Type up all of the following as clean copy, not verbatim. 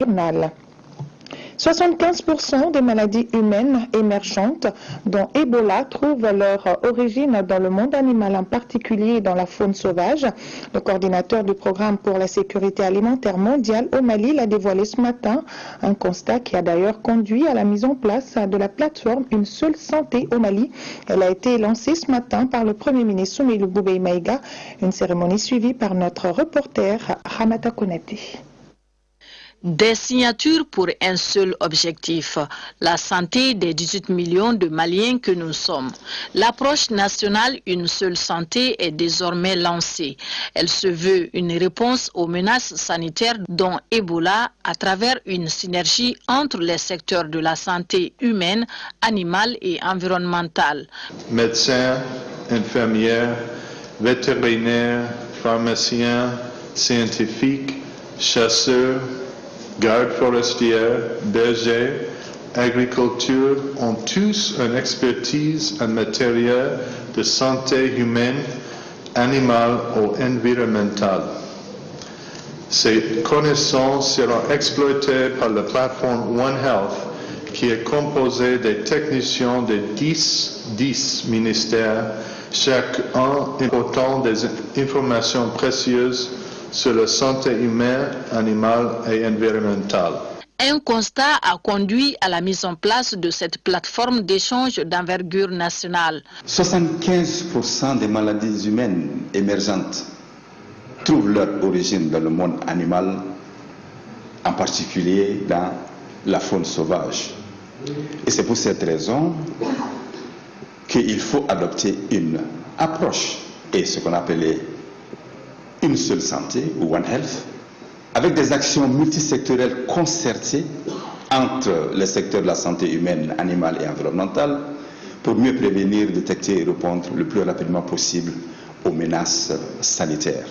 hivernale. 75% des maladies humaines émergentes, dont Ebola, trouvent leur origine dans le monde animal, en particulier dans la faune sauvage. Le coordinateur du programme pour la sécurité alimentaire mondiale au Mali l'a dévoilé ce matin, un constat qui a d'ailleurs conduit à la mise en place de la plateforme Une seule santé au Mali. Elle a été lancée ce matin par le Premier ministre Soumeilou Boubèye Maïga, une cérémonie suivie par notre reporter Ramata Konate. Des signatures pour un seul objectif, la santé des 18 millions de Maliens que nous sommes. L'approche nationale Une seule santé est désormais lancée. Elle se veut une réponse aux menaces sanitaires dont Ebola à travers une synergie entre les secteurs de la santé humaine, animale et environnementale. Médecins, infirmières, vétérinaires, pharmaciens, scientifiques, chasseurs, gardes forestières, bergers, agriculture ont tous une expertise en matière de santé humaine, animale ou environnementale. Ces connaissances seront exploitées par la plateforme One Health, qui est composée des techniciens de 10 ministères, chacun apportant des informations précieuses sur la santé humaine, animale et environnementale. Un constat a conduit à la mise en place de cette plateforme d'échange d'envergure nationale. 75% des maladies humaines émergentes trouvent leur origine dans le monde animal, en particulier dans la faune sauvage. Et c'est pour cette raison qu'il faut adopter une approche, et ce qu'on appelait Une seule santé, ou One Health, avec des actions multisectorielles concertées entre les secteurs de la santé humaine, animale et environnementale pour mieux prévenir, détecter et répondre le plus rapidement possible aux menaces sanitaires.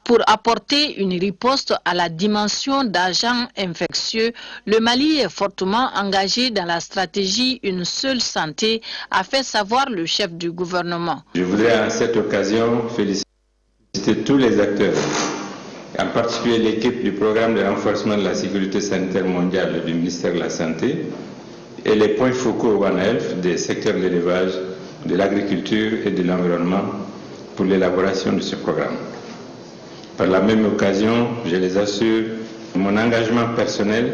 Pour apporter une riposte à la dimension d'agents infectieux, le Mali est fortement engagé dans la stratégie Une seule santé, a fait savoir le chef du gouvernement. Je voudrais à cette occasion féliciter tous les acteurs, en particulier l'équipe du programme de renforcement de la sécurité sanitaire mondiale du ministère de la Santé et les points focaux One Health des secteurs de l'élevage, de l'agriculture et de l'environnement pour l'élaboration de ce programme. Par la même occasion, je les assure mon engagement personnel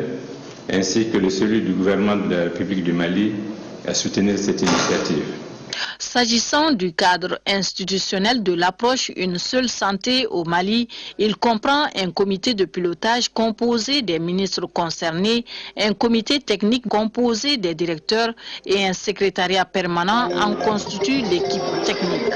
ainsi que celui du gouvernement de la République du Mali à soutenir cette initiative. S'agissant du cadre institutionnel de l'approche Une seule santé au Mali, il comprend un comité de pilotage composé des ministres concernés, un comité technique composé des directeurs et un secrétariat permanent en constitue l'équipe technique.